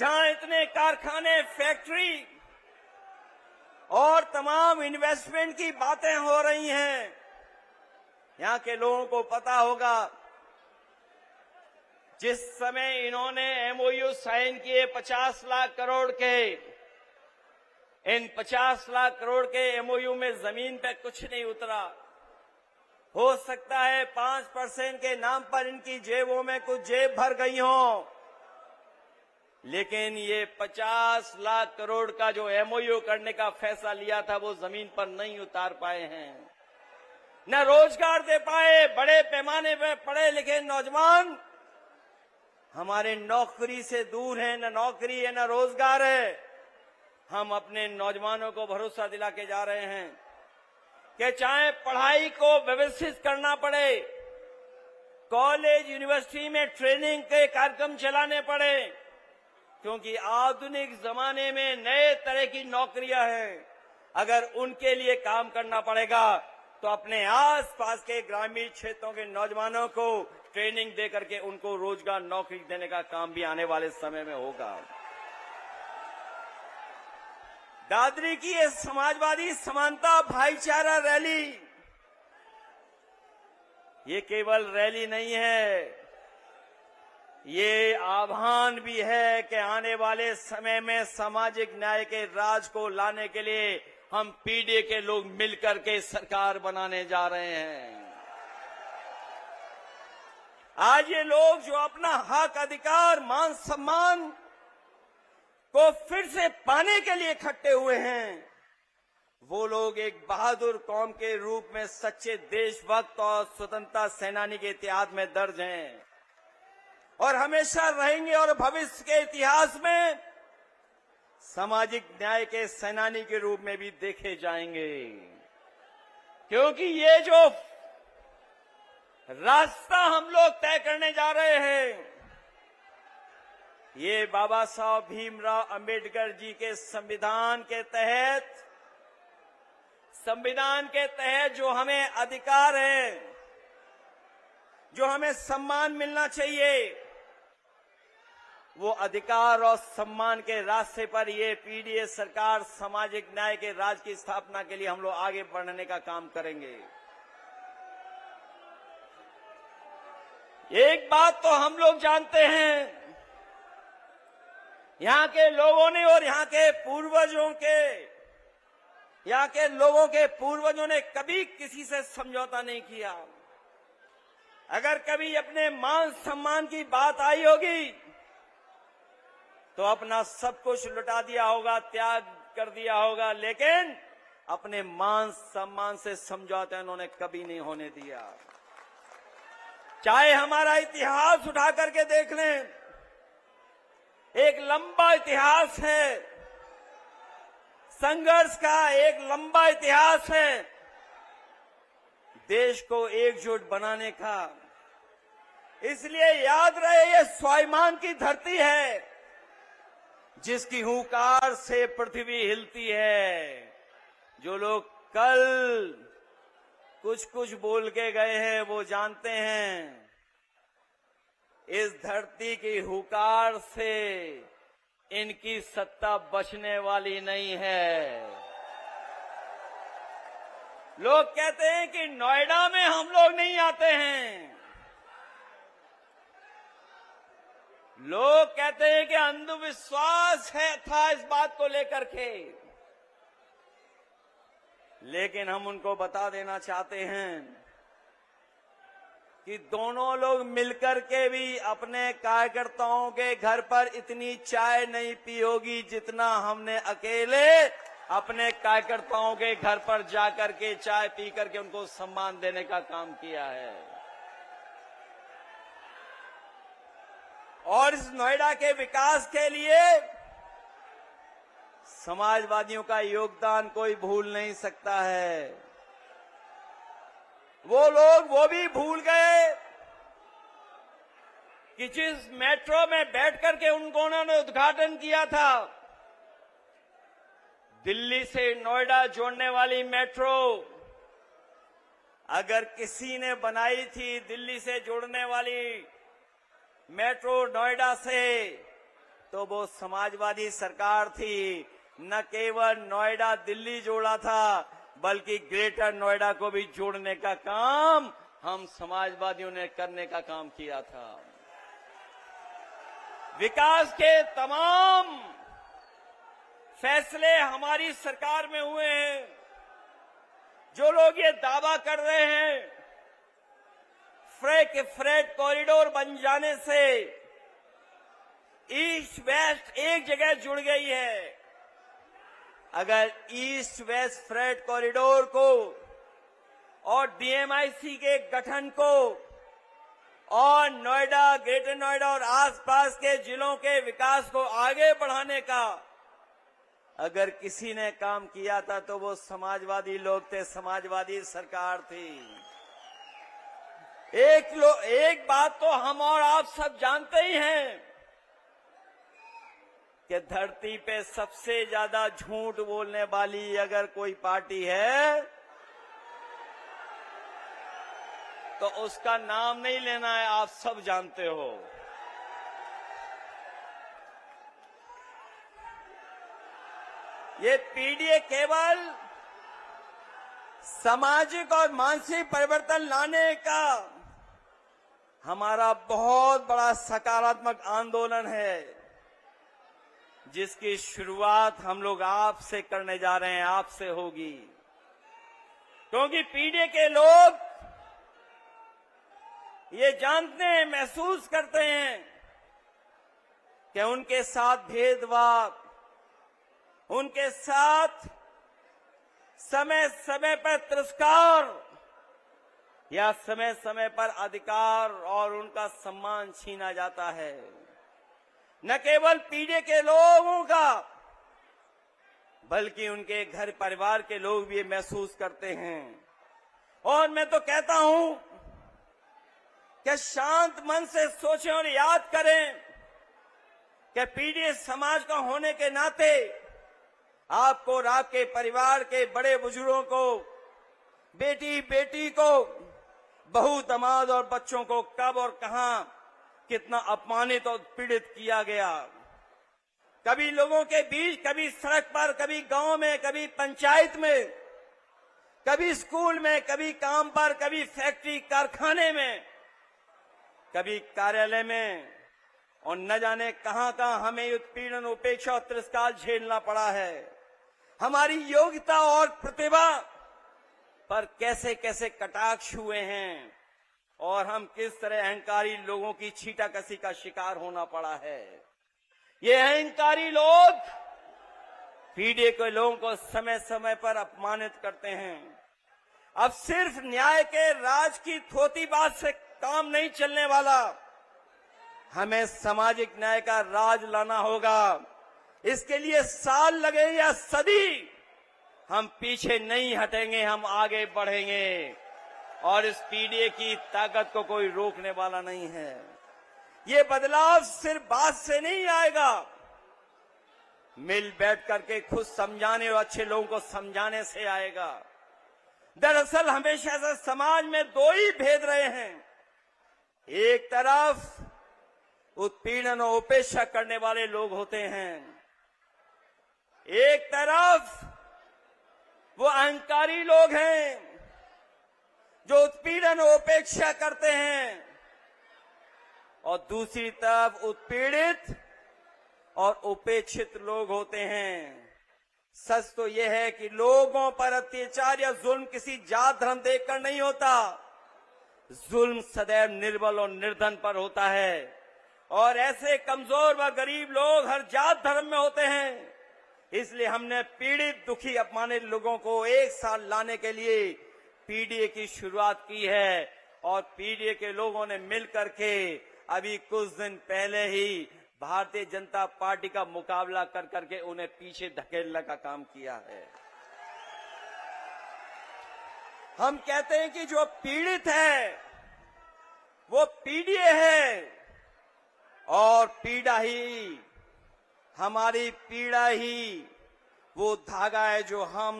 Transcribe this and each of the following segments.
जहां इतने कारखाने, फैक्ट्री और तमाम इन्वेस्टमेंट की बातें हो रही हैं, यहां के लोगों को पता होगा जिस समय इन्होंने एमओयू साइन किए 50 लाख करोड़ के, इन 50 लाख करोड़ के एमओयू में जमीन पे कुछ नहीं उतरा। हो सकता है 5% के नाम पर इनकी जेबों में कुछ जेब भर गई हो, लेकिन ये 50 लाख करोड़ का जो एमओयू करने का फैसला लिया था वो जमीन पर नहीं उतार पाए हैं, न रोजगार दे पाए। बड़े पैमाने पर पढ़े लिखे नौजवान हमारे नौकरी से दूर हैं, न नौकरी है न रोजगार है। हम अपने नौजवानों को भरोसा दिला के जा रहे हैं कि चाहे पढ़ाई को व्यवस्थित करना पड़े, कॉलेज यूनिवर्सिटी में ट्रेनिंग के कार्यक्रम चलाने पड़े, क्योंकि आधुनिक जमाने में नए तरह की नौकरियां हैं। अगर उनके लिए काम करना पड़ेगा तो अपने आसपास के ग्रामीण क्षेत्रों के नौजवानों को ट्रेनिंग दे करके उनको रोजगार, नौकरी देने का काम भी आने वाले समय में होगा। दादरी की ये समाजवादी समानता भाईचारा रैली, ये केवल रैली नहीं है, ये आह्वान भी है कि आने वाले समय में सामाजिक न्याय के राज को लाने के लिए हम पीडीए के लोग मिलकर के सरकार बनाने जा रहे हैं। आज ये लोग जो अपना हक, अधिकार, मान सम्मान को फिर से पाने के लिए इकट्ठे हुए हैं, वो लोग एक बहादुर कौम के रूप में सच्चे देशभक्त और स्वतंत्रता सेनानी के इतिहास में दर्ज हैं और हमेशा रहेंगे और भविष्य के इतिहास में सामाजिक न्याय के सेनानी के रूप में भी देखे जाएंगे। क्योंकि ये जो रास्ता हम लोग तय करने जा रहे हैं, ये बाबा साहब भीमराव अंबेडकर जी के संविधान के तहत जो हमें अधिकार है, जो हमें सम्मान मिलना चाहिए, वो अधिकार और सम्मान के रास्ते पर ये पीडीए सरकार सामाजिक न्याय के राज की स्थापना के लिए हम लोग आगे बढ़ने का काम करेंगे। एक बात तो हम लोग जानते हैं, यहाँ के लोगों ने और यहाँ के पूर्वजों ने कभी किसी से समझौता नहीं किया। अगर कभी अपने मान सम्मान की बात आई होगी तो अपना सब कुछ लुटा दिया होगा, त्याग कर दिया होगा, लेकिन अपने मान सम्मान से समझौता उन्होंने कभी नहीं होने दिया। चाहे हमारा इतिहास उठा करके देख लें, एक लंबा इतिहास है, संघर्ष का एक लंबा इतिहास है, देश को एकजुट बनाने का। इसलिए याद रहे, ये स्वाभिमान की धरती है जिसकी हुंकार से पृथ्वी हिलती है। जो लोग कल कुछ बोल के गए हैं वो जानते हैं, इस धरती की हुंकार से इनकी सत्ता बचने वाली नहीं है। लोग कहते हैं कि नोएडा में हम लोग नहीं आते हैं, लोग कहते हैं कि अंधविश्वास था इस बात को लेकर के, लेकिन हम उनको बता देना चाहते हैं कि दोनों लोग मिलकर के भी अपने कार्यकर्ताओं के घर पर इतनी चाय नहीं पी होगी जितना हमने अकेले अपने कार्यकर्ताओं के घर पर जाकर के चाय पी करके उनको सम्मान देने का काम किया है। और इस नोएडा के विकास के लिए समाजवादियों का योगदान कोई भूल नहीं सकता है। वो लोग वो भी भूल गए कि जिस मेट्रो में बैठ करके उन्होंने उद्घाटन किया था, दिल्ली से नोएडा जोड़ने वाली मेट्रो, अगर किसी ने बनाई थी दिल्ली से जोड़ने वाली मेट्रो नोएडा से, तो वो समाजवादी सरकार थी। न केवल नोएडा दिल्ली जोड़ा था, बल्कि ग्रेटर नोएडा को भी जोड़ने का काम हम समाजवादियों ने करने का काम किया था। विकास के तमाम फैसले हमारी सरकार में हुए हैं। जो लोग ये दावा कर रहे हैं फ्रेट कॉरिडोर बन जाने से ईस्ट वेस्ट एक जगह जुड़ गई है, अगर ईस्ट वेस्ट फ्रेट कॉरिडोर को और डीएमआईसी के गठन को और नोएडा, ग्रेटर नोएडा और आसपास के जिलों के विकास को आगे बढ़ाने का अगर किसी ने काम किया था तो वो समाजवादी लोग थे, समाजवादी सरकार थी। एक बात तो हम और आप सब जानते ही हैं कि धरती पे सबसे ज्यादा झूठ बोलने वाली अगर कोई पार्टी है तो उसका नाम नहीं लेना है, आप सब जानते हो। ये पीडीए केवल सामाजिक और मानसिक परिवर्तन लाने का हमारा बहुत बड़ा सकारात्मक आंदोलन है, जिसकी शुरुआत हम लोग आपसे करने जा रहे हैं, आपसे होगी। क्योंकि पीडीए के लोग ये जानते हैं, महसूस करते हैं कि उनके साथ भेदभाव, उनके साथ समय समय पर तिरस्कार या समय समय पर अधिकार और उनका सम्मान छीना जाता है। न केवल पीडीए के लोगों का बल्कि उनके घर परिवार के लोग भी महसूस करते हैं। और मैं तो कहता हूं कि शांत मन से सोचें और याद करें कि पीडीए समाज का होने के नाते आपको और आपके परिवार के बड़े बुजुर्गों को, बेटी को, बहू दामाद और बच्चों को कब और कहां कितना अपमानित और पीड़ित किया गया। कभी लोगों के बीच, कभी सड़क पर, कभी गांव में, कभी पंचायत में, कभी स्कूल में, कभी काम पर, कभी फैक्ट्री कारखाने में, कभी कार्यालय में, और न जाने कहां कहां हमें उत्पीड़न, उपेक्षा और तिरस्कार झेलना पड़ा है। हमारी योग्यता और प्रतिभा पर कैसे कैसे कटाक्ष हुए हैं और हम किस तरह अहंकारी लोगों की छीटाकसी का शिकार होना पड़ा है। ये अहंकारी लोग पीडीए के लोगों को समय समय पर अपमानित करते हैं। अब सिर्फ न्याय के राज की थोती बात से काम नहीं चलने वाला, हमें सामाजिक न्याय का राज लाना होगा। इसके लिए साल लगे या सदी, हम पीछे नहीं हटेंगे, हम आगे बढ़ेंगे और इस पीडीए की ताकत को कोई रोकने वाला नहीं है। ये बदलाव सिर्फ बात से नहीं आएगा, मिल बैठ करके खुद समझाने और अच्छे लोगों को समझाने से आएगा। दरअसल हमेशा से समाज में दो ही भेद रहे हैं। एक तरफ उत्पीड़न और उपेक्षा करने वाले लोग होते हैं, एक तरफ वो अहंकारी लोग हैं जो उत्पीड़न और उपेक्षा करते हैं, और दूसरी तरफ उत्पीड़ित और उपेक्षित लोग होते हैं। सच तो यह है कि लोगों पर अत्याचार या जुल्म किसी जात धर्म देखकर नहीं होता। जुल्म सदैव निर्बल और निर्धन पर होता है, और ऐसे कमजोर व गरीब लोग हर जात धर्म में होते हैं। इसलिए हमने पीड़ित, दुखी, अपमानित लोगों को एक साथ लाने के लिए पीडीए की शुरुआत की है, और पीडीए के लोगों ने मिलकर के अभी कुछ दिन पहले ही भारतीय जनता पार्टी का मुकाबला कर करके उन्हें पीछे धकेलने का काम किया है। हम कहते हैं कि जो पीड़ित है वो पीडीए है, और पीड़ा ही, हमारी पीड़ा ही वो धागा है जो हम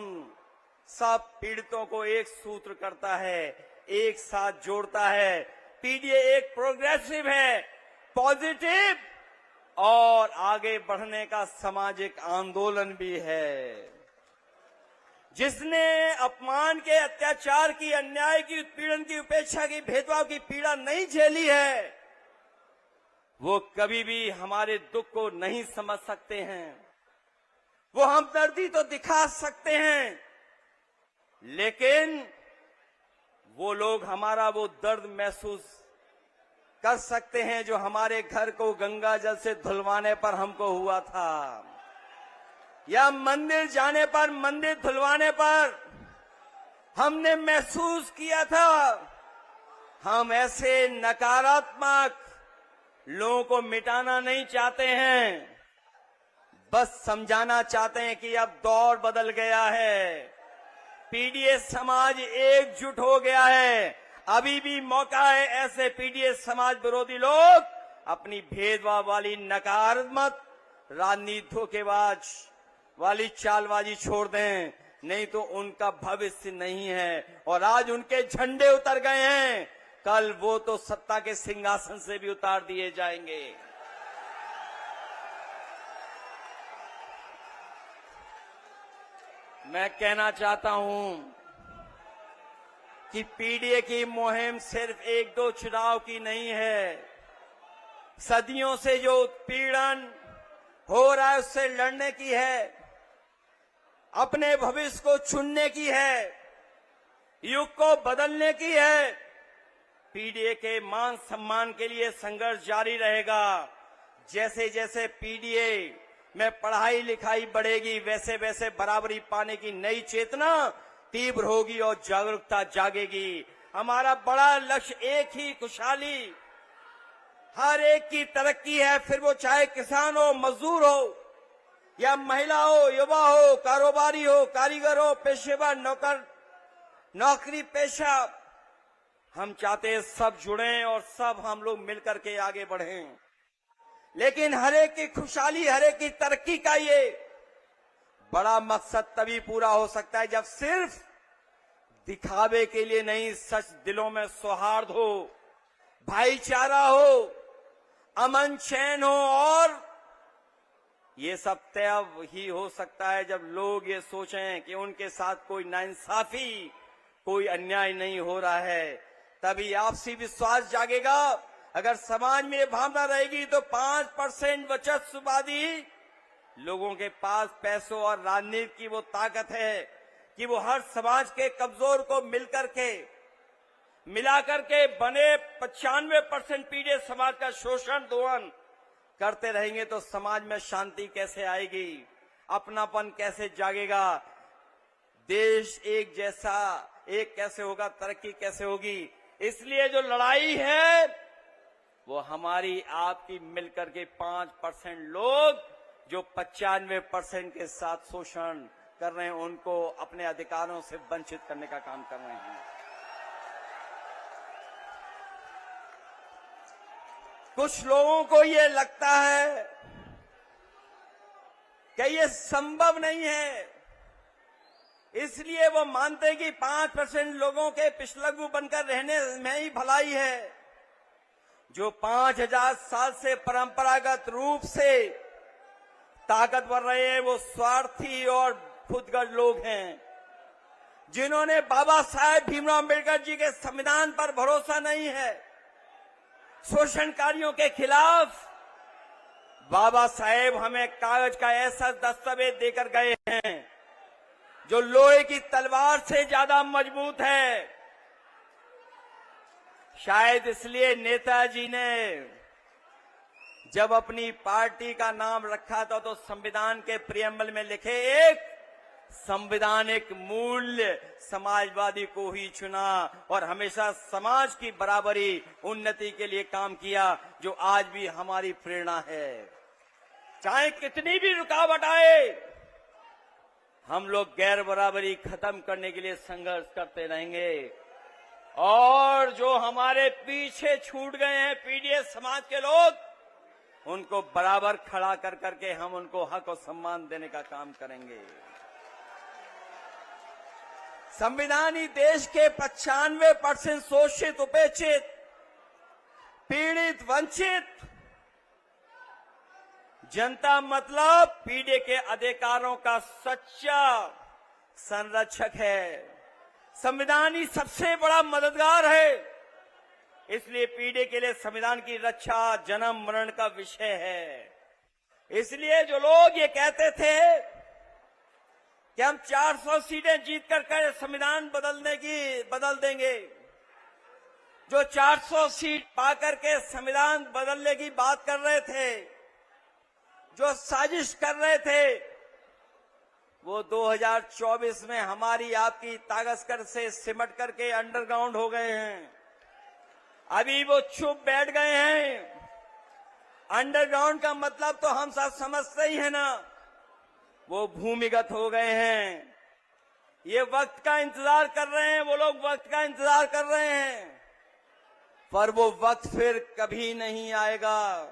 सब पीड़ितों को एक सूत्र करता है, एक साथ जोड़ता है। पीडीए एक प्रोग्रेसिव है, पॉजिटिव और आगे बढ़ने का सामाजिक आंदोलन भी है। जिसने अपमान के, अत्याचार की, अन्याय की, उत्पीड़न की, उपेक्षा की, भेदभाव की पीड़ा नहीं झेली है, वो कभी भी हमारे दुख को नहीं समझ सकते हैं। वो हमदर्दी तो दिखा सकते हैं, लेकिन वो लोग हमारा वो दर्द महसूस कर सकते हैं जो हमारे घर को गंगा जल से धुलवाने पर हमको हुआ था, या मंदिर जाने पर, मंदिर धुलवाने पर हमने महसूस किया था। हम ऐसे नकारात्मक लोगों को मिटाना नहीं चाहते हैं, बस समझाना चाहते हैं कि अब दौर बदल गया है। पीडीएस समाज एकजुट हो गया है। अभी भी मौका है ऐसे पीडीएस समाज विरोधी लोग अपनी भेदभाव वाली, नकारात्मक राजनीति, धोखेबाज वाली चालबाजी छोड़ दें, नहीं तो उनका भविष्य नहीं है। और आज उनके झंडे उतर गए हैं, कल वो तो सत्ता के सिंहासन से भी उतार दिए जाएंगे। मैं कहना चाहता हूं कि पीडीए की मुहिम सिर्फ एक दो चुनाव की नहीं है। सदियों से जो उत्पीड़न हो रहा है उससे लड़ने की है, अपने भविष्य को चुनने की है, युग को बदलने की है। पीडीए के मान सम्मान के लिए संघर्ष जारी रहेगा। जैसे जैसे पीडीए में पढ़ाई लिखाई बढ़ेगी, वैसे वैसे बराबरी पाने की नई चेतना तीव्र होगी और जागरूकता जागेगी। हमारा बड़ा लक्ष्य एक ही, खुशहाली, हर एक की तरक्की है, फिर वो चाहे किसान हो, मजदूर हो, या महिला हो, युवा हो, कारोबारी हो, कारीगर हो, पेशेवर, नौकरी पेशा। हम चाहते हैं सब जुड़ें और सब हम लोग मिलकर के आगे बढ़ें। लेकिन हर एक की खुशहाली, हर एक की तरक्की का ये बड़ा मकसद तभी पूरा हो सकता है जब सिर्फ दिखावे के लिए नहीं, सच दिलों में सौहार्द हो, भाईचारा हो, अमन चैन हो। और ये सब तब ही हो सकता है जब लोग ये सोचें कि उनके साथ कोई नाइंसाफी, कोई अन्याय नहीं हो रहा है। तभी आपसी विश्वास जागेगा। अगर समाज में भावना रहेगी तो 5% बचतवादी लोगों के पास पैसों और राजनीति की वो ताकत है कि वो हर समाज के कमजोर को मिलाकर के बने 95% पीड़ित समाज का शोषण, दोहन करते रहेंगे तो समाज में शांति कैसे आएगी, अपनापन कैसे जागेगा, देश एक जैसा एक कैसे होगा, तरक्की कैसे होगी। इसलिए जो लड़ाई है वो हमारी आपकी मिलकर के 5% लोग जो 95% के साथ शोषण कर रहे हैं, उनको अपने अधिकारों से वंचित करने का काम कर रहे हैं। कुछ लोगों को ये लगता है कि ये संभव नहीं है, इसलिए वो मानते हैं कि 5% लोगों के पिछलग्गू बनकर रहने में ही भलाई है। जो 5000 साल से परंपरागत रूप से ताकतवर रहे हैं वो स्वार्थी और खुदगर्ज लोग हैं, जिन्होंने बाबा साहेब भीमराव अम्बेडकर जी के संविधान पर भरोसा नहीं है। शोषणकारियों के खिलाफ बाबा साहेब हमें कागज का ऐसा दस्तावेज देकर गए हैं जो लोहे की तलवार से ज्यादा मजबूत है। शायद इसलिए नेताजी ने जब अपनी पार्टी का नाम रखा था तो संविधान के प्रियम्बल में लिखे एक संवैधानिक मूल्य समाजवादी को ही चुना और हमेशा समाज की बराबरी, उन्नति के लिए काम किया, जो आज भी हमारी प्रेरणा है। चाहे कितनी भी रुकावट आए, हम लोग गैर बराबरी खत्म करने के लिए संघर्ष करते रहेंगे। और जो हमारे पीछे छूट गए हैं पीडीएस समाज के लोग, उनको बराबर खड़ा कर करके हम उनको हक और सम्मान देने का काम करेंगे। संविधान ही देश के 95% शोषित, उपेक्षित, पीड़ित, वंचित जनता मतलब पीढ़ी के अधिकारों का सच्चा संरक्षक है। संविधान ही सबसे बड़ा मददगार है। इसलिए पीढ़ी के लिए संविधान की रक्षा जन्म मरण का विषय है। इसलिए जो लोग ये कहते थे कि हम 400 सीटें जीत कर संविधान बदल देंगे, जो 400 सीट पाकर के संविधान बदलने की बात कर रहे थे, जो साजिश कर रहे थे, वो 2024 में हमारी आपकी ताकत से सिमट करके अंडरग्राउंड हो गए हैं। अभी वो चुप बैठ गए हैं। अंडरग्राउंड का मतलब तो हम सब समझते ही है ना, वो भूमिगत हो गए हैं। ये वक्त का इंतजार कर रहे हैं, वो लोग वक्त का इंतजार कर रहे हैं, पर वो वक्त फिर कभी नहीं आएगा।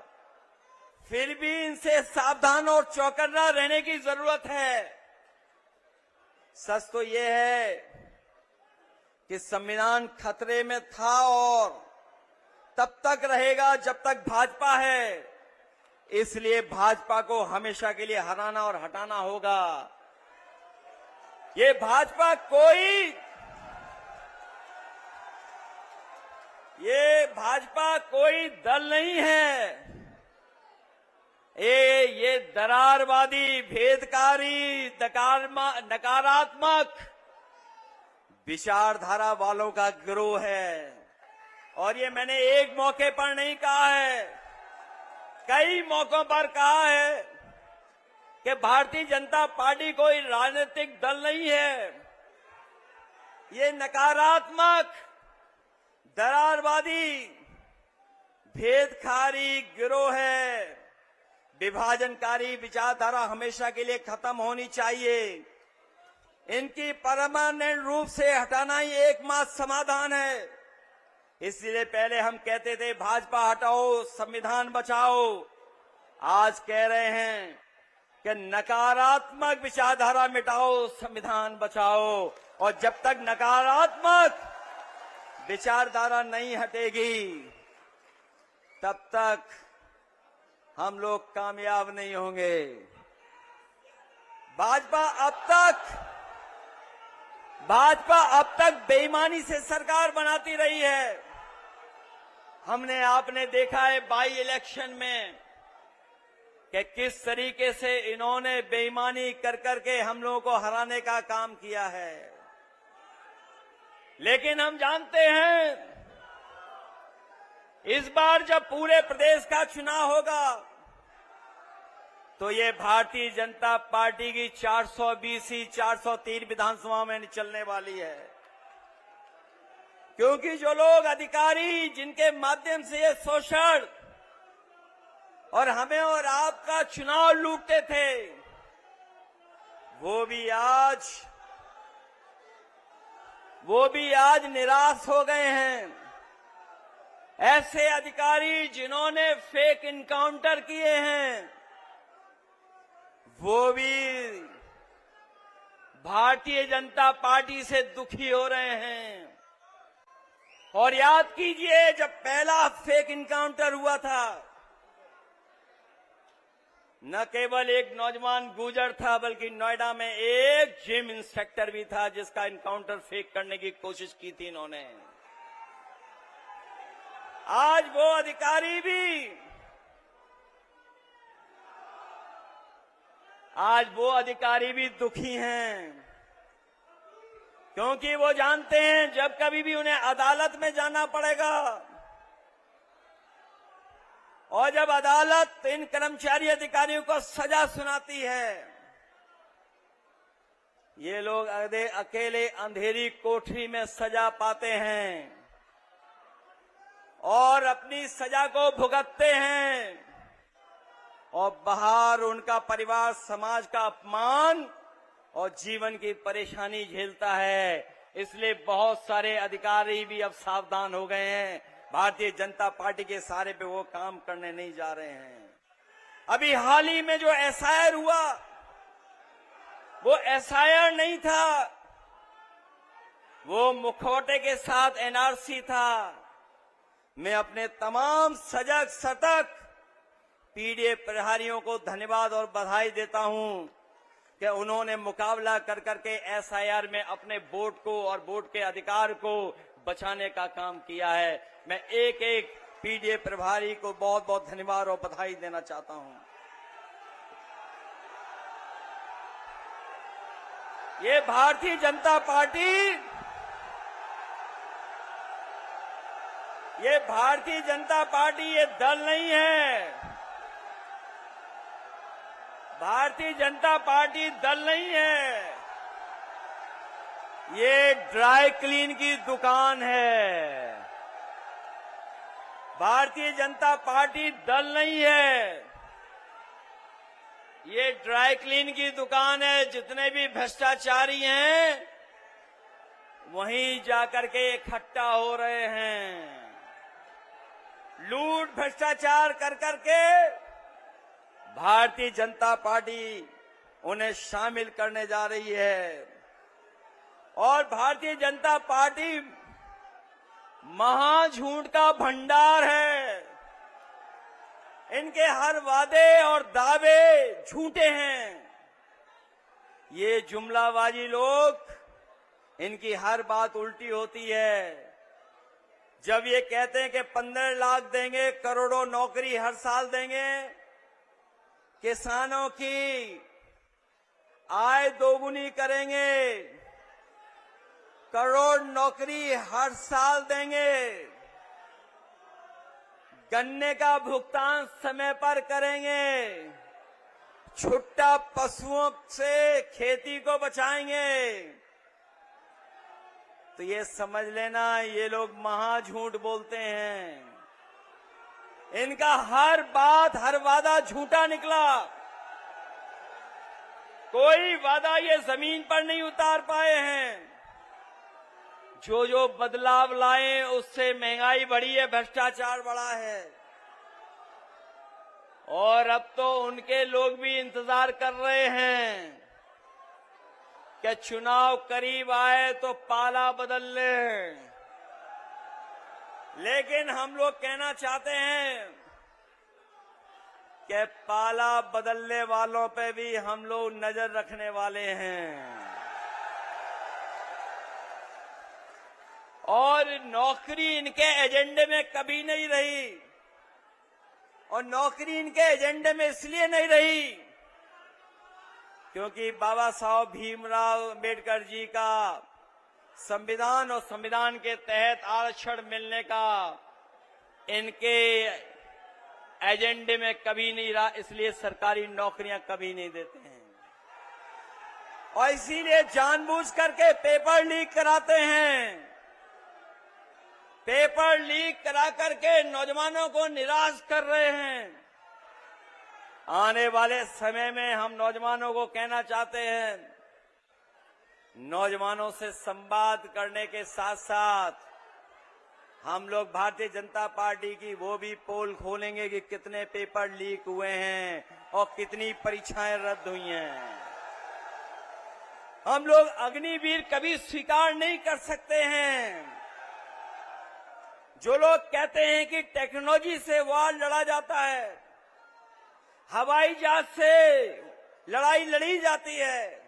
फिर भी इनसे सावधान और चौकन्ना रहने की जरूरत है। सच तो ये है कि संविधान खतरे में था और तब तक रहेगा जब तक भाजपा है। इसलिए भाजपा को हमेशा के लिए हराना और हटाना होगा। ये भाजपा कोई दल नहीं है। ये दरारवादी, भेदकारी, नकारात्मक विचारधारा वालों का गिरोह है। और ये मैंने एक मौके पर नहीं कहा है, कई मौकों पर कहा है कि भारतीय जनता पार्टी कोई राजनीतिक दल नहीं है। ये नकारात्मक, दरारवादी, भेदकारी गिरोह है। विभाजनकारी विचारधारा हमेशा के लिए खत्म होनी चाहिए। इनकी परमानेंट रूप से हटाना ही एकमात्र समाधान है। इसलिए पहले हम कहते थे भाजपा हटाओ, संविधान बचाओ। आज कह रहे हैं कि नकारात्मक विचारधारा मिटाओ, संविधान बचाओ। और जब तक नकारात्मक विचारधारा नहीं हटेगी, तब तक हम लोग कामयाब नहीं होंगे। भाजपा अब तक बेईमानी से सरकार बनाती रही है। आपने देखा है बाई इलेक्शन में कि किस तरीके से इन्होंने बेईमानी कर करके हम लोगों को हराने का काम किया है। लेकिन हम जानते हैं इस बार जब पूरे प्रदेश का चुनाव होगा तो ये भारतीय जनता पार्टी की 420 403 विधानसभा में चलने वाली है। क्योंकि जो लोग अधिकारी जिनके माध्यम से ये शोषण और हमें और आपका चुनाव लूटते थे, वो भी आज निराश हो गए हैं। ऐसे अधिकारी जिन्होंने फेक इनकाउंटर किए हैं, वो भी भारतीय जनता पार्टी से दुखी हो रहे हैं। और याद कीजिए, जब पहला फेक इनकाउंटर हुआ था, न केवल एक नौजवान गुजर था, बल्कि नोएडा में एक जिम इंस्पेक्टर भी था जिसका इनकाउंटर फेक करने की कोशिश की थी इन्होंने। आज वो अधिकारी भी दुखी हैं, क्योंकि वो जानते हैं जब कभी भी उन्हें अदालत में जाना पड़ेगा और जब अदालत इन कर्मचारी अधिकारियों को सजा सुनाती है, ये लोग अकेले अंधेरी कोठरी में सजा पाते हैं और अपनी सजा को भुगतते हैं और बाहर उनका परिवार समाज का अपमान और जीवन की परेशानी झेलता है। इसलिए बहुत सारे अधिकारी भी अब सावधान हो गए हैं। भारतीय जनता पार्टी के सारे पे वो काम करने नहीं जा रहे हैं। अभी हाल ही में जो एसआईआर हुआ, वो एसआईआर नहीं था, वो मुखौटे के साथ एनआरसी था। मैं अपने तमाम सजग, सतर्क पीडीए प्रहरियों को धन्यवाद और बधाई देता हूं कि उन्होंने मुकाबला कर करके एसआईआर में अपने वोट को और वोट के अधिकार को बचाने का काम किया है। मैं एक एक पीडीए प्रभारी को बहुत बहुत धन्यवाद और बधाई देना चाहता हूं। ये भारतीय जनता पार्टी ये दल नहीं है। भारतीय जनता पार्टी दल नहीं है, ये ड्राई क्लीन की दुकान है। भारतीय जनता पार्टी दल नहीं है, ये ड्राई क्लीन की दुकान है। जितने भी भ्रष्टाचारी हैं वहीं जाकर के इकट्ठा हो रहे हैं, लूट भ्रष्टाचार कर करके भारतीय जनता पार्टी उन्हें शामिल करने जा रही है। और भारतीय जनता पार्टी महाझूठ का भंडार है। इनके हर वादे और दावे झूठे हैं। ये जुमलाबाजी लोग, इनकी हर बात उल्टी होती है। जब ये कहते हैं कि 15 लाख देंगे, करोड़ों नौकरी हर साल देंगे, किसानों की आय दोगुनी करेंगे, करोड़ नौकरी हर साल देंगे, गन्ने का भुगतान समय पर करेंगे, छुट्टा पशुओं से खेती को बचाएंगे, तो ये समझ लेना ये लोग महाझूठ बोलते हैं। इनका हर बात हर वादा झूठा निकला। कोई वादा ये जमीन पर नहीं उतार पाए हैं। जो बदलाव लाए उससे महंगाई बढ़ी है, भ्रष्टाचार बढ़ा है। और अब तो उनके लोग भी इंतजार कर रहे हैं कि चुनाव करीब आए तो पाला बदल ले। लेकिन हम लोग कहना चाहते हैं कि पाला बदलने वालों पे भी हम लोग नजर रखने वाले हैं। और नौकरी इनके एजेंडे में कभी नहीं रही। और नौकरी इनके एजेंडे में इसलिए नहीं रही क्योंकि बाबा साहब भीमराव अम्बेडकर जी का संविधान और संविधान के तहत आरक्षण मिलने का इनके एजेंडे में कभी नहीं रहा। इसलिए सरकारी नौकरियां कभी नहीं देते हैं और इसीलिए जानबूझ करके पेपर लीक कराते हैं। पेपर लीक करा करके नौजवानों को निराश कर रहे हैं। आने वाले समय में हम नौजवानों को कहना चाहते हैं, नौजवानों से संवाद करने के साथ साथ हम लोग भारतीय जनता पार्टी की वो भी पोल खोलेंगे कि कितने पेपर लीक हुए हैं और कितनी परीक्षाएं रद्द हुई हैं। हम लोग अग्निवीर कभी स्वीकार नहीं कर सकते हैं। जो लोग कहते हैं कि टेक्नोलॉजी से वार लड़ा जाता है, हवाई जहाज से लड़ाई लड़ी जाती है,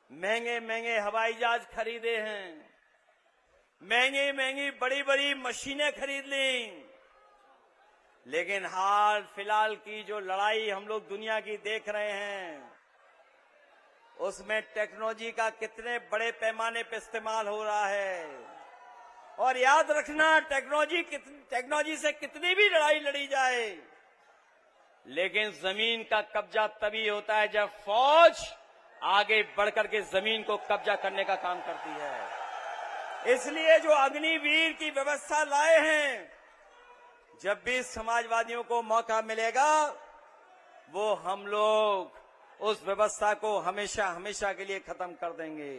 महंगे महंगे हवाई जहाज खरीदे हैं, महंगी महंगी बड़ी बड़ी मशीनें खरीद ली, लेकिन हाल फिलहाल की जो लड़ाई हम लोग दुनिया की देख रहे हैं उसमें टेक्नोलॉजी का कितने बड़े पैमाने पर इस्तेमाल हो रहा है। और याद रखना, टेक्नोलॉजी से कितनी भी लड़ाई लड़ी जाए, लेकिन जमीन का कब्जा तभी होता है जब फौज आगे बढ़कर के जमीन को कब्जा करने का काम करती है। इसलिए जो अग्निवीर की व्यवस्था लाए हैं, जब भी समाजवादियों को मौका मिलेगा वो हम लोग उस व्यवस्था को हमेशा हमेशा के लिए खत्म कर देंगे।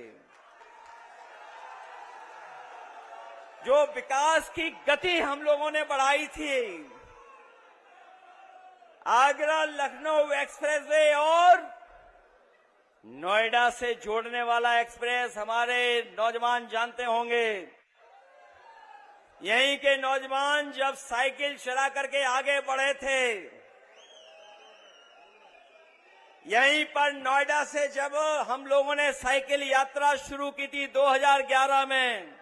जो विकास की गति हम लोगों ने बढ़ाई थी, आगरा लखनऊ एक्सप्रेसवे और नोएडा से जोड़ने वाला एक्सप्रेस, हमारे नौजवान जानते होंगे। यहीं के नौजवान जब साइकिल चला करके आगे बढ़े थे यहीं पर नोएडा से जब हम लोगों ने साइकिल यात्रा शुरू की थी 2011 में,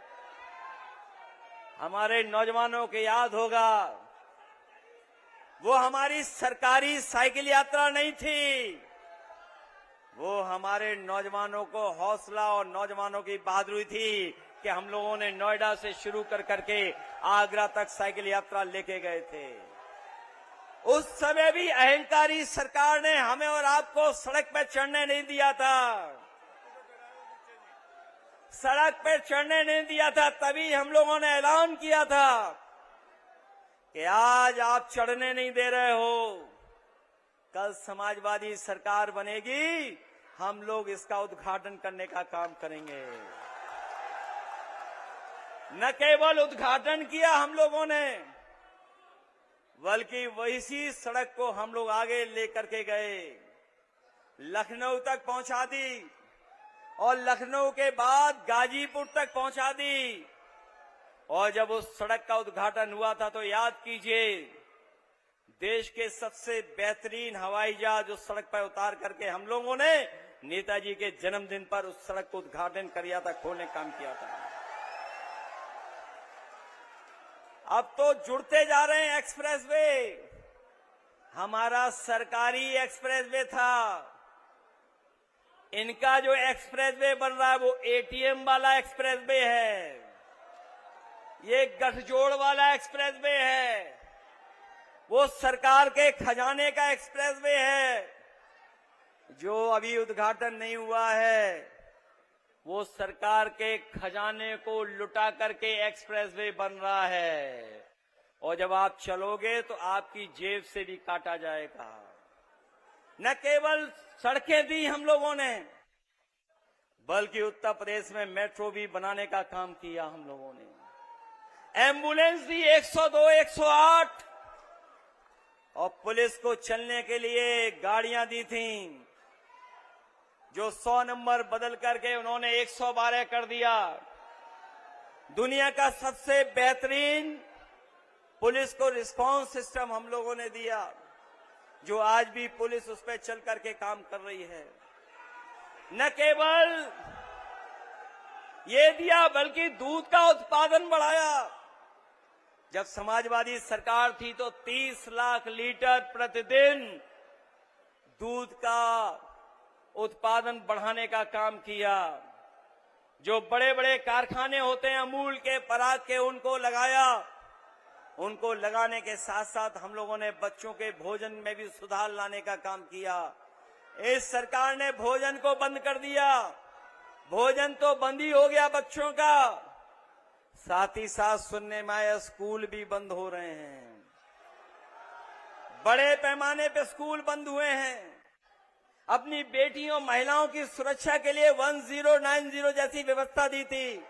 हमारे नौजवानों को याद होगा, वो हमारी सरकारी साइकिल यात्रा नहीं थी, वो हमारे नौजवानों को हौसला और नौजवानों की बहादुरी थी कि हम लोगों ने नोएडा से शुरू कर करके आगरा तक साइकिल यात्रा लेके गए थे। उस समय भी अहंकारी सरकार ने हमें और आपको सड़क पर चढ़ने नहीं दिया था, सड़क पर चढ़ने नहीं दिया था। तभी हम लोगों ने ऐलान किया था कि आज आप चढ़ने नहीं दे रहे हो, कल समाजवादी सरकार बनेगी, हम लोग इसका उद्घाटन करने का काम करेंगे। न केवल उद्घाटन किया हम लोगों ने, बल्कि वही सड़क को हम लोग आगे लेकर के गए, लखनऊ तक पहुंचा दी और लखनऊ के बाद गाजीपुर तक पहुंचा दी। और जब उस सड़क का उद्घाटन हुआ था तो याद कीजिए, देश के सबसे बेहतरीन हवाई जहाज उस सड़क पर उतार करके हम लोगों ने नेताजी के जन्मदिन पर उस सड़क को उद्घाटन किया था, खोलने काम किया था। अब तो जुड़ते जा रहे हैं एक्सप्रेसवे, हमारा सरकारी एक्सप्रेसवे था, इनका जो एक्सप्रेसवे बन रहा है वो एटीएम वाला एक्सप्रेसवे है, ये गठजोड़ वाला एक्सप्रेसवे है, वो सरकार के खजाने का एक्सप्रेसवे है। जो अभी उद्घाटन नहीं हुआ है वो सरकार के खजाने को लुटा करके एक्सप्रेसवे बन रहा है, और जब आप चलोगे तो आपकी जेब से भी काटा जाएगा। न केवल सड़कें दी हम लोगों ने, बल्कि उत्तर प्रदेश में मेट्रो भी बनाने का काम किया हम लोगों ने। एम्बुलेंस दी 102, 108, और पुलिस को चलने के लिए गाड़ियां दी थीं, जो 100 नंबर बदल करके उन्होंने 112 कर दिया। दुनिया का सबसे बेहतरीन पुलिस को रिस्पांस सिस्टम हम लोगों ने दिया, जो आज भी पुलिस उस पर चल करके काम कर रही है। न केवल ये दिया, बल्कि दूध का उत्पादन बढ़ाया। जब समाजवादी सरकार थी तो 30 लाख लीटर प्रतिदिन दूध का उत्पादन बढ़ाने का काम किया। जो बड़े बड़े कारखाने होते हैं अमूल के, पराग के, उनको लगाया। उनको लगाने के साथ साथ हम लोगों ने बच्चों के भोजन में भी सुधार लाने का काम किया। इस सरकार ने भोजन को बंद कर दिया, भोजन तो बंद ही हो गया बच्चों का, साथ ही साथ सुनने में आया स्कूल भी बंद हो रहे हैं, बड़े पैमाने पे स्कूल बंद हुए हैं। अपनी बेटियों महिलाओं की सुरक्षा के लिए 1090 जैसी व्यवस्था दी थी।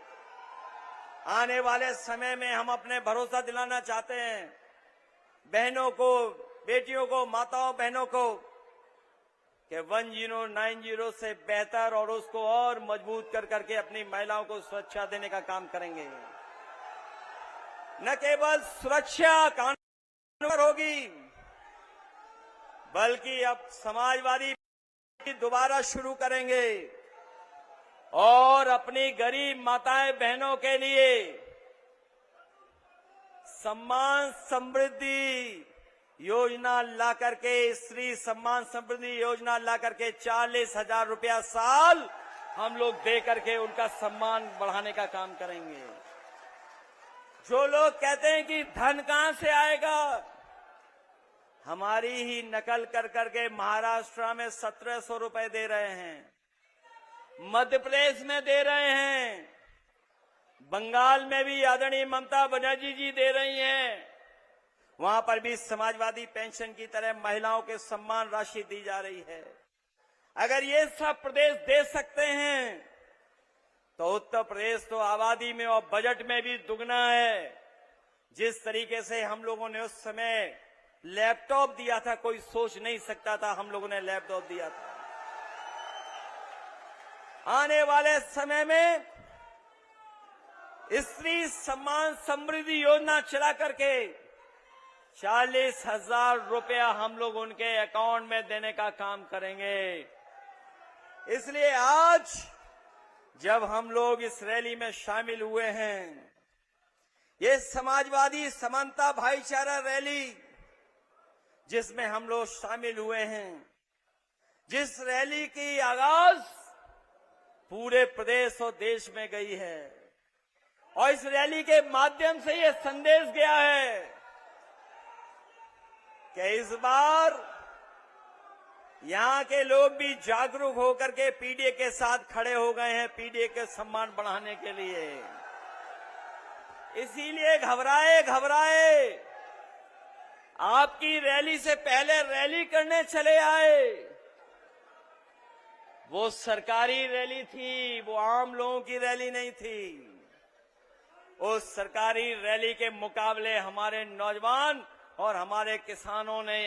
आने वाले समय में हम अपने भरोसा दिलाना चाहते हैं बहनों को, बेटियों को, माताओं बहनों को, कि 1090 से बेहतर और उसको और मजबूत कर करके अपनी महिलाओं को सुरक्षा देने का काम करेंगे। न केवल सुरक्षा कानून पर होगी, बल्कि अब समाजवादी दोबारा शुरू करेंगे और अपनी गरीब माताएं बहनों के लिए सम्मान समृद्धि योजना ला करके, स्त्री सम्मान समृद्धि योजना ला करके 40,000 रुपया साल हम लोग दे करके उनका सम्मान बढ़ाने का काम करेंगे। जो लोग कहते हैं कि धन कहां से आएगा, हमारी ही नकल कर करके महाराष्ट्र में 1700 रुपए दे रहे हैं, मध्य प्रदेश में दे रहे हैं, बंगाल में भी आदरणीय ममता बनर्जी जी दे रही हैं, वहां पर भी समाजवादी पेंशन की तरह महिलाओं के सम्मान राशि दी जा रही है। अगर ये सब प्रदेश दे सकते हैं तो उत्तर प्रदेश तो आबादी में और बजट में भी दुगना है। जिस तरीके से हम लोगों ने उस समय लैपटॉप दिया था, कोई सोच नहीं सकता था हम लोगों ने लैपटॉप दिया था। आने वाले समय में स्त्री सम्मान समृद्धि योजना चला करके 40,000 रुपया हम लोग उनके अकाउंट में देने का काम करेंगे। इसलिए आज जब हम लोग इस रैली में शामिल हुए हैं, ये समाजवादी समानता भाईचारा रैली जिसमें हम लोग शामिल हुए हैं, जिस रैली की आगाज पूरे प्रदेश और देश में गई है, और इस रैली के माध्यम से ये संदेश गया है कि इस बार यहां के लोग भी जागरूक होकर के पीडीए के साथ खड़े हो गए हैं, पीडीए के सम्मान बढ़ाने के लिए। इसीलिए घबराए आपकी रैली से पहले रैली करने चले आए। वो सरकारी रैली थी, वो आम लोगों की रैली नहीं थी। उस सरकारी रैली के मुकाबले हमारे नौजवान और हमारे किसानों ने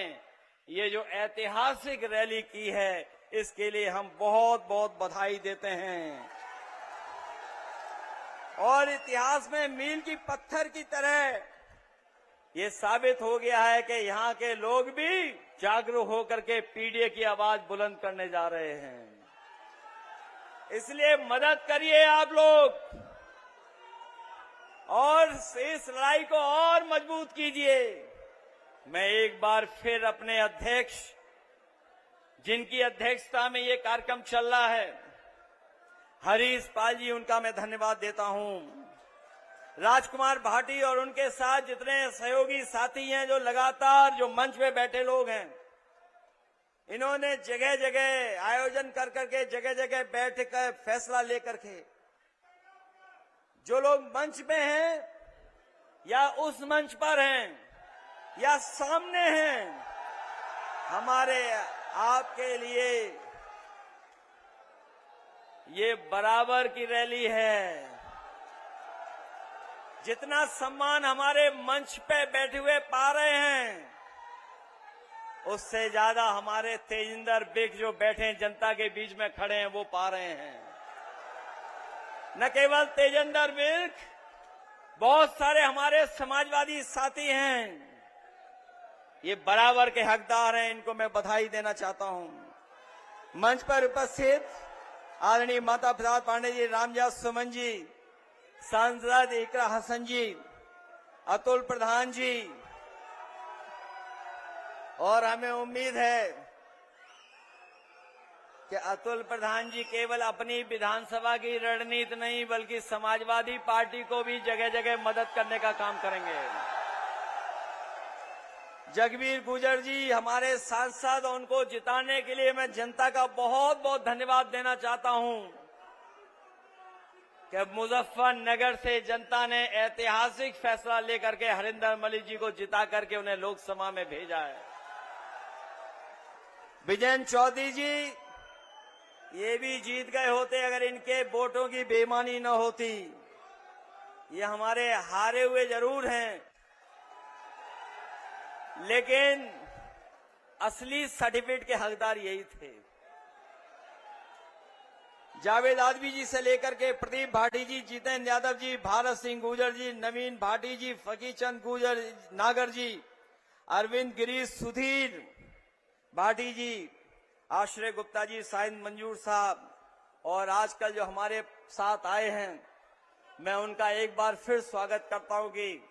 ये जो ऐतिहासिक रैली की है, इसके लिए हम बहुत बहुत बधाई देते हैं। और इतिहास में मील की पत्थर की तरह ये साबित हो गया है कि यहाँ के लोग भी जागरूक होकर के पीडीए की आवाज बुलंद करने जा रहे हैं। इसलिए मदद करिए आप लोग और इस लड़ाई को और मजबूत कीजिए। मैं एक बार फिर अपने अध्यक्ष, जिनकी अध्यक्षता में ये कार्यक्रम चल रहा है, हरीश पाल जी, उनका मैं धन्यवाद देता हूं। राजकुमार भाटी और उनके साथ जितने सहयोगी साथी हैं, जो लगातार जो मंच पे बैठे लोग हैं, इन्होंने जगह जगह आयोजन कर करके जगह जगह बैठ कर फैसला लेकर के, जो लोग मंच पे हैं या उस मंच पर हैं या सामने हैं, हमारे आपके लिए ये बराबर की रैली है। जितना सम्मान हमारे मंच पे बैठे हुए पा रहे हैं, उससे ज्यादा हमारे तेजिंदर बिग जो बैठे हैं, जनता के बीच में खड़े हैं, वो पा रहे हैं। न केवल तेजिंदर बिग, बहुत सारे हमारे समाजवादी साथी हैं, ये बराबर के हकदार हैं। इनको मैं बधाई देना चाहता हूं। मंच पर उपस्थित आदरणीय माता प्रसाद पांडे जी, रामजास सुमन जी, सांसद इकरा हसन जी, अतुल प्रधान जी, और हमें उम्मीद है कि अतुल प्रधान जी केवल अपनी विधानसभा की रणनीति नहीं, बल्कि समाजवादी पार्टी को भी जगह जगह मदद करने का काम करेंगे। जगबीर गुजर जी हमारे सांसद, उनको जिताने के लिए मैं जनता का बहुत बहुत धन्यवाद देना चाहता हूं कि मुजफ्फरनगर से जनता ने ऐतिहासिक फैसला लेकर के हरिंदर मलिक जी को जिता करके उन्हें लोकसभा में भेजा है। विजयन चौधरी जी ये भी जीत गए होते अगर इनके वोटों की बेईमानी न होती। ये हमारे हारे हुए जरूर हैं, लेकिन असली सर्टिफिकेट के हकदार यही थे। जावेद आदमी जी से लेकर के प्रदीप भाटी जी, जितेंद्र यादव जी, भारत सिंह गुजर जी, नवीन भाटी जी, फकीचंद गुजर नागर जी, अरविंद गिरीश, सुधीर भाटी जी, आश्रय गुप्ता जी, साहिद मंजूर साहब, और आजकल जो हमारे साथ आए हैं, मैं उनका एक बार फिर स्वागत करता हूं कि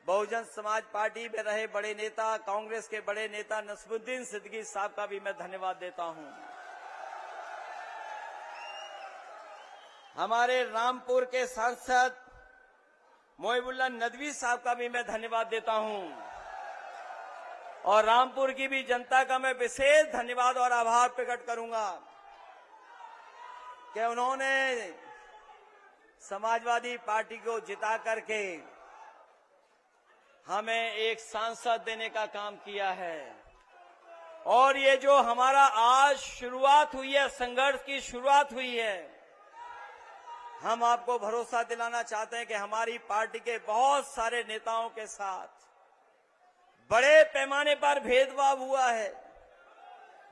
बहुजन समाज पार्टी में रहे बड़े नेता, कांग्रेस के बड़े नेता नसरुद्दीन सिद्दीकी साहब का भी मैं धन्यवाद देता हूं। हमारे रामपुर के सांसद मोहिबुल्लाह नदवी साहब का भी मैं धन्यवाद देता हूं, और रामपुर की भी जनता का मैं विशेष धन्यवाद और आभार प्रकट करूंगा कि उन्होंने समाजवादी पार्टी को जिता करके हमें एक सांसद देने का काम किया है। और ये जो हमारा आज शुरुआत हुई है, संघर्ष की शुरुआत हुई है, हम आपको भरोसा दिलाना चाहते हैं कि हमारी पार्टी के बहुत सारे नेताओं के साथ बड़े पैमाने पर भेदभाव हुआ है,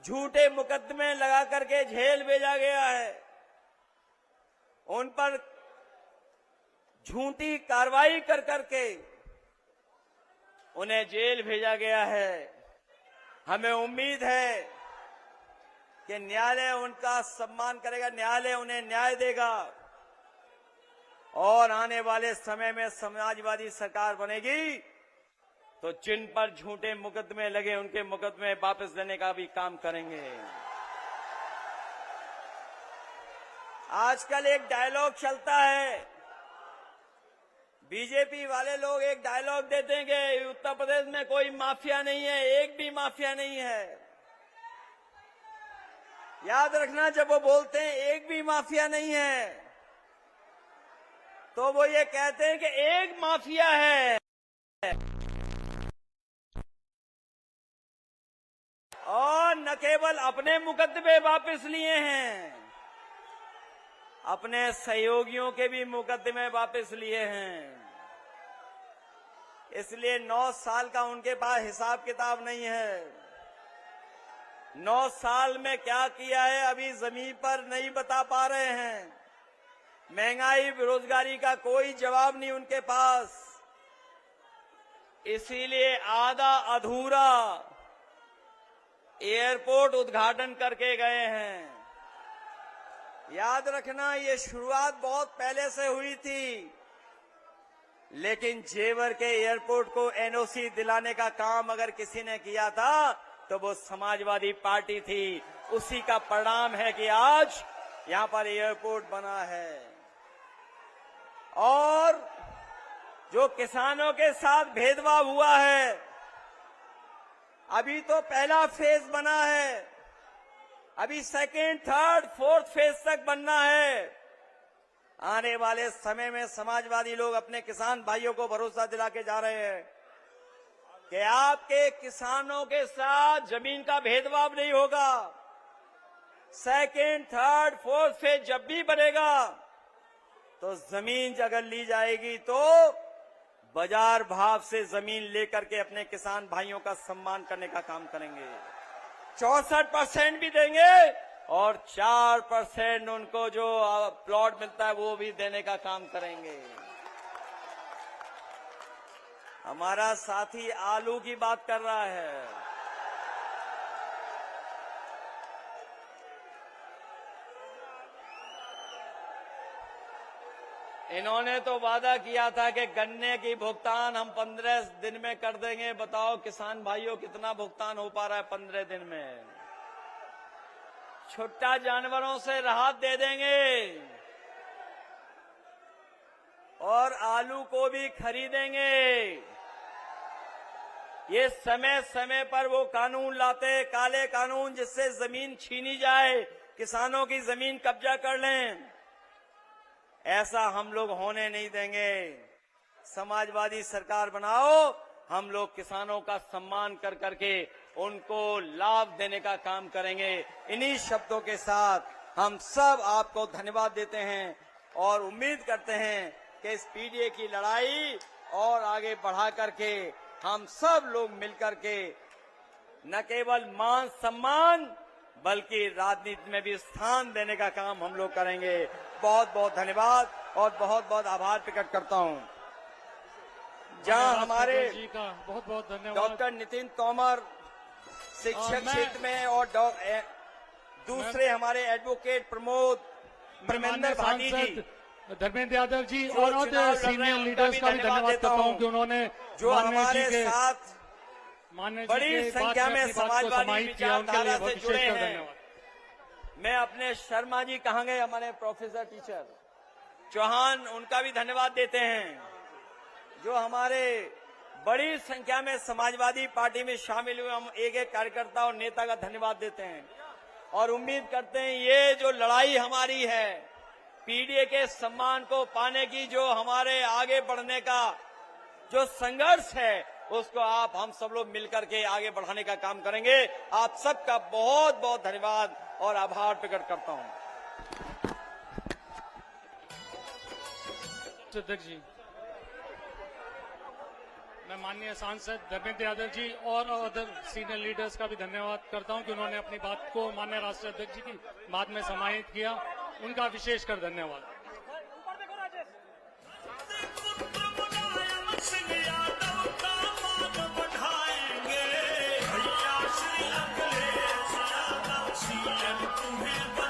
झूठे मुकदमे लगा करके जेल भेजा गया है, उन पर झूठी कार्रवाई कर करके उन्हें जेल भेजा गया है। हमें उम्मीद है कि न्यायालय उनका सम्मान करेगा, न्यायालय उन्हें न्याय देगा और आने वाले समय में समाजवादी सरकार बनेगी तो जिन पर झूठे मुकदमे लगे उनके मुकदमे वापस देने का भी काम करेंगे। आजकल एक डायलॉग चलता है, बीजेपी वाले लोग एक डायलॉग देते हैं कि उत्तर प्रदेश में कोई माफिया नहीं है, एक भी माफिया नहीं है। याद रखना, जब वो बोलते हैं एक भी माफिया नहीं है तो वो ये कहते हैं कि एक माफिया है और न केवल अपने मुकदमे वापस लिए हैं, अपने सहयोगियों के भी मुकदमे वापस लिए हैं। इसलिए 9 साल का उनके पास हिसाब किताब नहीं है। 9 साल में क्या किया है अभी जमीन पर नहीं बता पा रहे हैं। महंगाई, बेरोजगारी का कोई जवाब नहीं उनके पास। इसीलिए आधा अधूरा एयरपोर्ट उद्घाटन करके गए हैं। याद रखना, ये शुरुआत बहुत पहले से हुई थी, लेकिन जेवर के एयरपोर्ट को एनओसी दिलाने का काम अगर किसी ने किया था तो वो समाजवादी पार्टी थी। उसी का परिणाम है कि आज यहां पर एयरपोर्ट बना है। और जो किसानों के साथ भेदभाव हुआ है, अभी तो पहला फेज बना है, अभी सेकेंड, थर्ड, फोर्थ फेज तक बनना है। आने वाले समय में समाजवादी लोग अपने किसान भाइयों को भरोसा दिला के जा रहे हैं कि आपके किसानों के साथ जमीन का भेदभाव नहीं होगा। सेकेंड, थर्ड, फोर्थ फेज जब भी बनेगा तो जमीन अगर ली जाएगी तो बाजार भाव से जमीन लेकर के अपने किसान भाइयों का सम्मान करने का काम करेंगे। 64% भी देंगे और 4% उनको जो प्लॉट मिलता है वो भी देने का काम करेंगे। हमारा साथी आलू की बात कर रहा है। इन्होंने तो वादा किया था कि गन्ने की भुगतान हम 15 दिन में कर देंगे। बताओ किसान भाइयों कितना भुगतान हो पा रहा है 15 दिन में। छुट्टा जानवरों से राहत दे देंगे और आलू को भी खरीदेंगे। ये समय समय पर वो कानून लाते, काले कानून, जिससे जमीन छीनी जाए, किसानों की जमीन कब्जा कर लें। ऐसा हम लोग होने नहीं देंगे। समाजवादी सरकार बनाओ, हम लोग किसानों का सम्मान कर करके उनको लाभ देने का काम करेंगे। इन्हीं शब्दों के साथ हम सब आपको धन्यवाद देते हैं और उम्मीद करते हैं कि इस पीडीए की लड़ाई और आगे बढ़ा करके हम सब लोग मिलकर के न केवल मान सम्मान बल्कि राजनीति में भी स्थान देने का काम हम लोग करेंगे। बहुत बहुत धन्यवाद और बहुत बहुत आभार प्रकट करता हूं। जहां हमारे बहुत बहुत धन्यवाद डॉक्टर नितिन तोमर शिक्षक क्षेत्र में और दूसरे हमारे एडवोकेट प्रमोद धर्मेंद्र भाटी जी, धर्मेंद्र यादव जी और सीनियर लीडर्स का भी धन्यवाद करता हूं कि उन्होंने जो हमारे साथ बड़ी संख्या में समाजवादी विचारधारा से जुड़े हैं। मैं अपने शर्मा जी कहाँ गए, हमारे प्रोफेसर टीचर चौहान, उनका भी धन्यवाद देते हैं जो हमारे बड़ी संख्या में समाजवादी पार्टी में शामिल हुए। हम एक एक कार्यकर्ता और नेता का धन्यवाद देते हैं और उम्मीद करते हैं ये जो लड़ाई हमारी है पीडीए के सम्मान को पाने की, जो हमारे आगे बढ़ने का जो संघर्ष है, उसको आप हम सब लोग मिलकर के आगे बढ़ाने to काम करेंगे। आप सबका बहुत बहुत धन्यवाद और आभार प्रकट करता हूं। अध्यक्ष जी, मैं माननीय सांसद धर्मेंद्र यादव जी और अदर सीनियर लीडर्स का भी धन्यवाद करता हूं कि उन्होंने अपनी बात को माननीय राष्ट्रीय अध्यक्ष जी की बात में समाहित किया। उनका विशेषकर धन्यवाद। सिंह यादव का जब तुम्हें